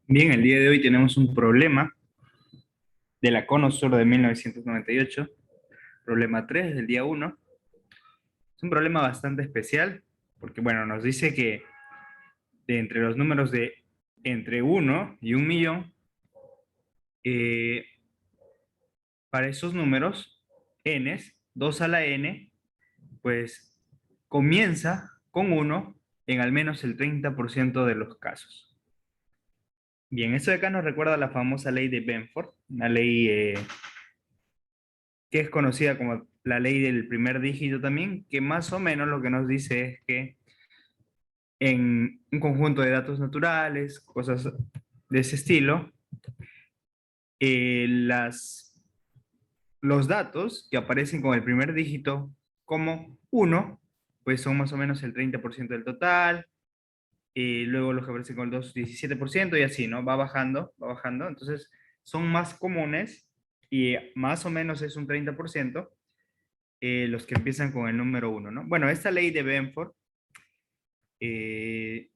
Bien, el día de hoy tenemos un problema de la Cono Sur de 1998, problema 3 del día uno. Es un problema bastante especial porque, bueno, nos dice que de entre los números de entre 1 y 1 millón, eh, para esos números, n, 2 a la n, pues comienza con 1 en al menos el 30% de los casos. Bien, esto de acá nos recuerda a la famosa ley de Benford, una ley que es conocida como la ley del primer dígito también, que más o menos lo que nos dice es que en un conjunto de datos naturales, cosas de ese estilo, los datos que aparecen con el primer dígito como uno, pues son más o menos el 30% del total, y luego los que aparecen con el 2, 17% y así, ¿no? Va bajando, entonces son más comunes y más o menos es un 30%, los que empiezan con el número uno, ¿no? Bueno, esta ley de Benford eh,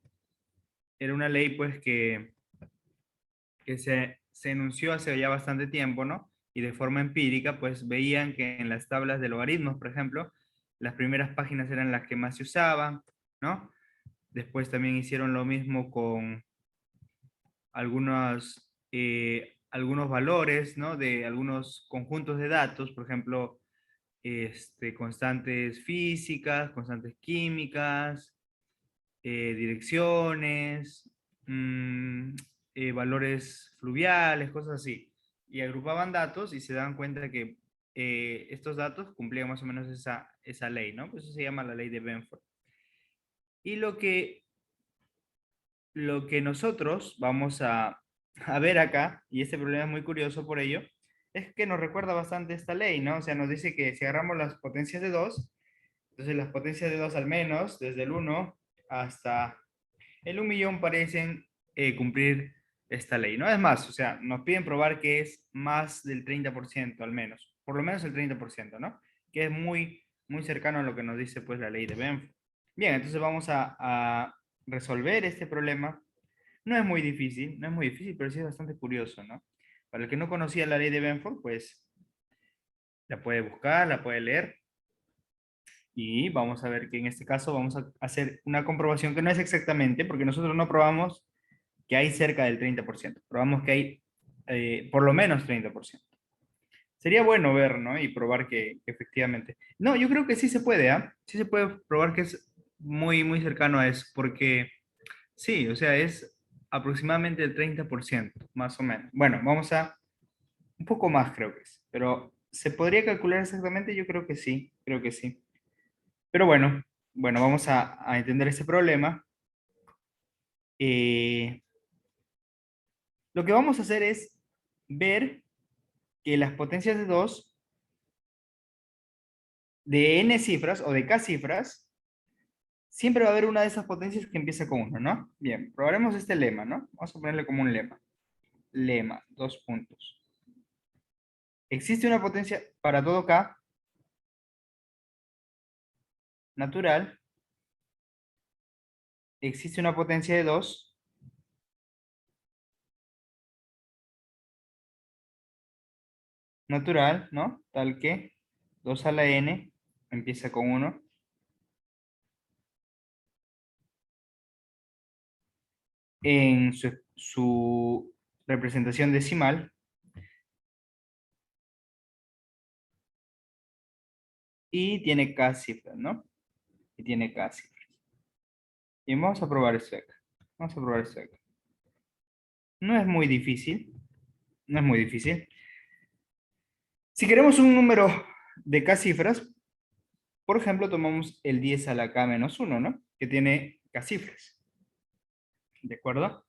era una ley pues que se enunció hace ya bastante tiempo, ¿no? Y de forma empírica pues veían que en las tablas de logaritmos, por ejemplo, las primeras páginas eran las que más se usaban, ¿no? Después también hicieron lo mismo con algunos valores, ¿no? De algunos conjuntos de datos, por ejemplo, constantes físicas, constantes químicas, direcciones, mm, valores fluviales, cosas así. Y agrupaban datos y se daban cuenta que estos datos cumplían más o menos esa ley, ¿no? Pues eso se llama la ley de Benford. Y lo que nosotros vamos a ver acá, y este problema es muy curioso por ello, es que nos recuerda bastante esta ley, ¿no? O sea, nos dice que si agarramos las potencias de 2, entonces las potencias de 2 al menos, desde el 1 hasta el 1 millón parecen cumplir esta ley, ¿no? Es más, o sea, nos piden probar que es más del 30% al menos, por lo menos el 30%, ¿no? Que es muy, muy cercano a lo que nos dice pues la ley de Benford. Bien, entonces vamos a resolver este problema. No es muy difícil, no es muy difícil, pero sí es bastante curioso, ¿no? Para el que no conocía la ley de Benford, pues la puede buscar, la puede leer. Y vamos a ver que en este caso vamos a hacer una comprobación que no es exactamente, porque nosotros no probamos que hay cerca del 30%. Probamos que hay por lo menos 30%. Sería bueno ver, ¿no? Y probar que efectivamente. No, yo creo que sí se puede, ¿ah? Sí se puede probar que es muy, muy cercano a eso, porque sí, o sea, es aproximadamente el 30%, más o menos. Bueno, vamos a un poco más, creo que es. Pero ¿se podría calcular exactamente? Yo creo que sí, creo que sí. Pero bueno, vamos a entender ese problema. Eh, lo que vamos a hacer es ver que las potencias de 2 de n cifras o de k cifras, siempre va a haber una de esas potencias que empieza con 1, ¿no? Bien, probaremos este lema, ¿no? Vamos a ponerle como un lema. Lema, dos puntos. Existe una potencia para todo k natural. Existe una potencia de 2 natural, ¿no? Tal que 2 a la n empieza con 1. En su representación decimal y tiene k cifras, ¿no? Y tiene k cifras. Y vamos a probar esto de acá. Vamos a probar esto de acá. No es muy difícil, no es muy difícil. Si queremos un número de k cifras, por ejemplo, tomamos el 10 a la k menos 1, ¿no? Que tiene k cifras. ¿De acuerdo?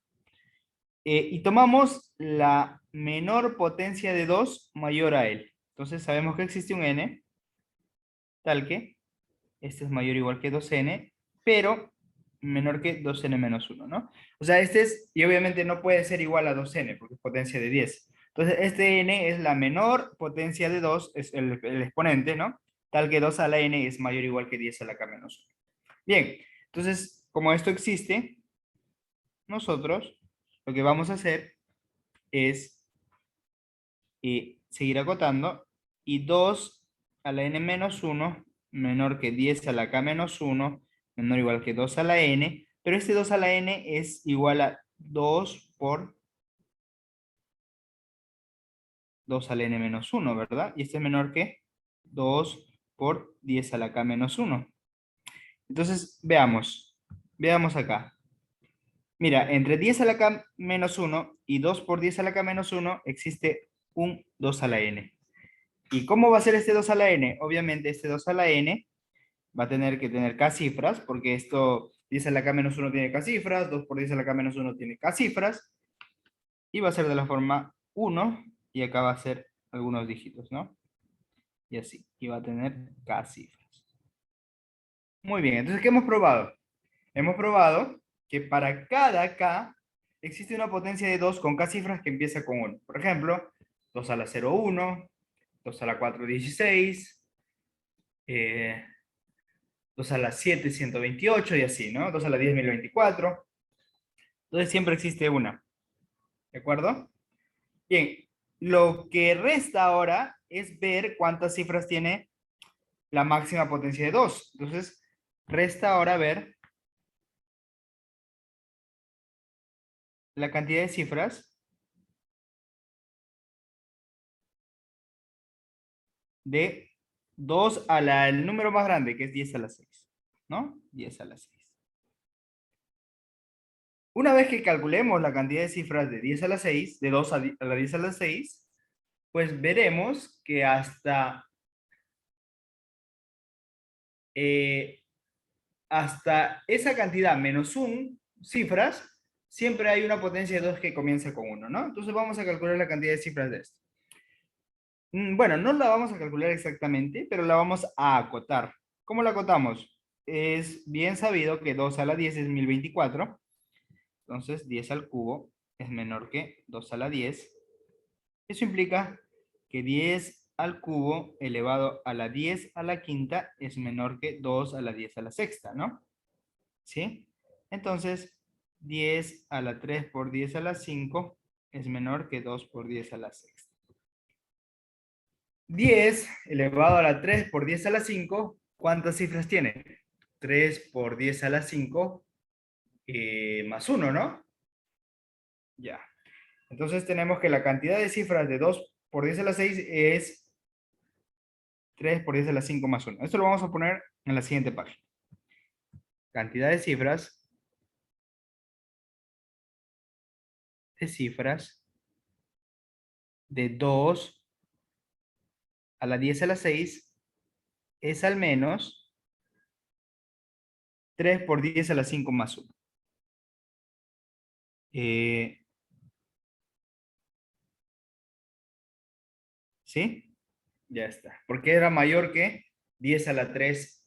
Y tomamos la menor potencia de 2 mayor a él. Entonces sabemos que existe un n, tal que este es mayor o igual que 2n, pero menor que 2n menos 1, ¿no? O sea, este es, y obviamente no puede ser igual a 2n, porque es potencia de 10. Entonces, este n es la menor potencia de 2, es el exponente, ¿no? Tal que 2 a la n es mayor o igual que 10 a la k menos 1. Bien, entonces, como esto existe, nosotros lo que vamos a hacer es seguir acotando, y 2 a la n menos 1 menor que 10 a la k menos 1 menor o igual que 2 a la n, pero este 2 a la n es igual a 2 por 2 a la n menos 1, ¿verdad? Y este es menor que 2 por 10 a la k menos 1. Entonces, veamos acá. Mira, entre 10 a la k menos 1 y 2 por 10 a la k menos 1 existe un 2 a la n. ¿Y cómo va a ser este 2 a la n? Obviamente este 2 a la n va a tener que tener k cifras, porque esto 10 a la k menos 1 tiene k cifras, 2 por 10 a la k menos 1 tiene k cifras, y va a ser de la forma 1, y acá va a ser algunos dígitos, ¿no? Y así, y va a tener k cifras. Muy bien, entonces, ¿qué hemos probado? Hemos probado que para cada k existe una potencia de 2 con k cifras que empieza con 1. Por ejemplo, 2 a la 0, 1, 2 a la 4, 16, 2 a la 7, 128 y así, ¿no? 2 a la 10, 1024. Entonces siempre existe una, ¿de acuerdo? Bien, lo que resta ahora es ver cuántas cifras tiene la máxima potencia de 2. Entonces, resta ahora ver la cantidad de cifras de 2 a la, el número más grande, que es 10 a la 6, ¿no? 10 a la 6. Una vez que calculemos la cantidad de cifras de 10 a la 6, de 2 a la 10 a la 6, pues veremos que eh, hasta esa cantidad menos 1 cifras, siempre hay una potencia de 2 que comienza con 1, ¿no? Entonces vamos a calcular la cantidad de cifras de esto. Bueno, no la vamos a calcular exactamente, pero la vamos a acotar. ¿Cómo la acotamos? Es bien sabido que 2 a la 10 es 1024. Entonces 10 al cubo es menor que 2 a la 10. Eso implica que 10 al cubo elevado a la 10 a la quinta es menor que 2 a la 10 a la sexta, ¿no? ¿Sí? Entonces, 10 a la 3 por 10 a la 5 es menor que 2 por 10 a la sexta. 10 elevado a la 3 por 10 a la 5, ¿cuántas cifras tiene? 3 por 10 a la 5 más 1, ¿no? Ya. Entonces tenemos que la cantidad de cifras de 2 por 10 a la 6 es 3 por 10 a la 5 más 1. Esto lo vamos a poner en la siguiente página. Cantidad de cifras de 2 a la 10 a la 6 es al menos 3 por 10 a la 5 más 1. ¿Sí? Ya está. Porque era mayor que 10 a la 3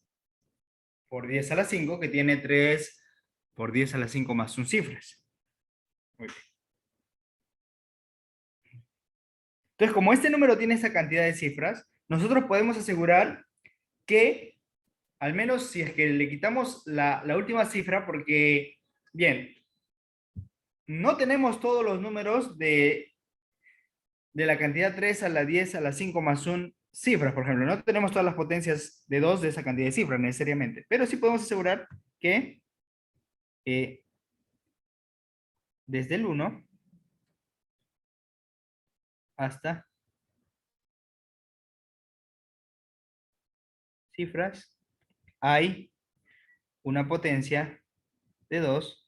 por 10 a la 5, que tiene 3 por 10 a la 5 más 1 cifras. Muy bien. Entonces, como este número tiene esa cantidad de cifras, nosotros podemos asegurar que, al menos si es que le quitamos la última cifra, porque, bien, no tenemos todos los números de la cantidad 3 a la 10 a la 5 más 1 cifras, por ejemplo. No tenemos todas las potencias de 2 de esa cantidad de cifras necesariamente, pero sí podemos asegurar que desde el 1 hasta cifras hay una potencia de 2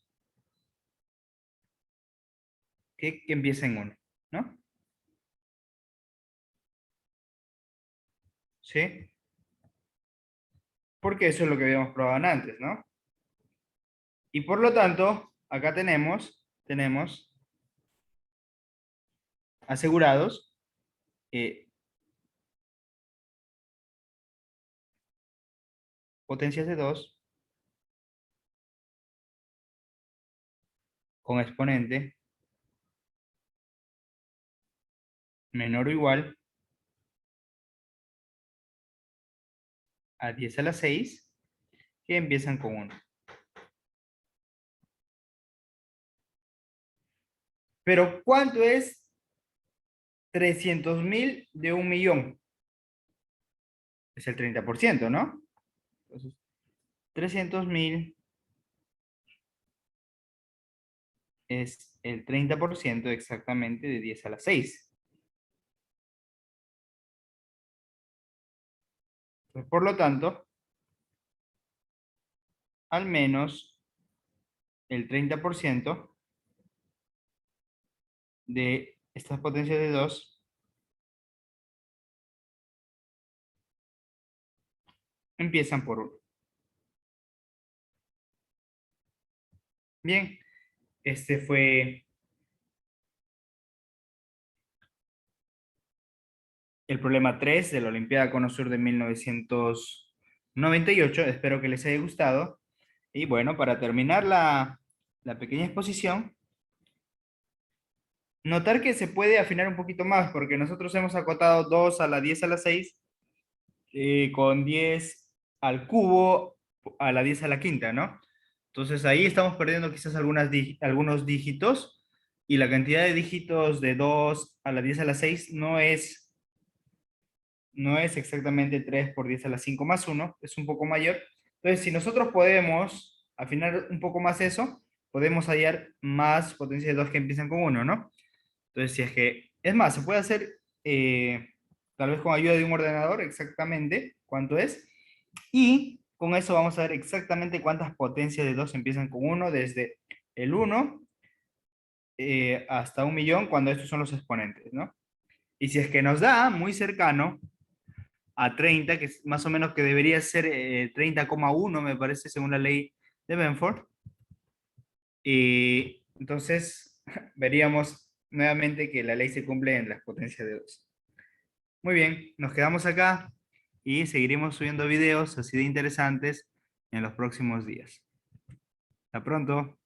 que empieza en 1, ¿no? ¿Sí? Porque eso es lo que habíamos probado antes, ¿no? Y por lo tanto, acá tenemos asegurados potencias de 2 con exponente menor o igual a 10 a la 6 que empiezan con 1. Pero ¿cuánto es 300.000 de 1.000.000? Es el 30%, ¿no? Entonces, 300.000 es el 30% exactamente de 10 a la 6. Entonces, por lo tanto, al menos el 30% de estas potencias de 2 empiezan por 1. Bien, este fue el problema 3 de la Olimpiada Cono Sur de 1998. Espero que les haya gustado. Y bueno, para terminar la pequeña exposición, notar que se puede afinar un poquito más, porque nosotros hemos acotado 2 a la 10 a la 6 con 10 al cubo a la 10 a la quinta, ¿no? Entonces ahí estamos perdiendo quizás algunos dígitos, y la cantidad de dígitos de 2 a la 10 a la 6 no es exactamente 3 por 10 a la 5 más 1, es un poco mayor. Entonces, si nosotros podemos afinar un poco más eso, podemos hallar más potencias de 2 que empiezan con 1, ¿no? Entonces, si es que, es más, se puede hacer tal vez con ayuda de un ordenador exactamente cuánto es, y con eso vamos a ver exactamente cuántas potencias de 2 empiezan con 1, desde el 1 hasta 1.000.000, cuando estos son los exponentes, ¿no? Y si es que nos da muy cercano a 30, que es más o menos que debería ser 30,1, me parece, según la ley de Benford. Y entonces veríamos nuevamente que la ley se cumple en las potencias de 2. Muy bien, nos quedamos acá y seguiremos subiendo videos así de interesantes en los próximos días. Hasta pronto.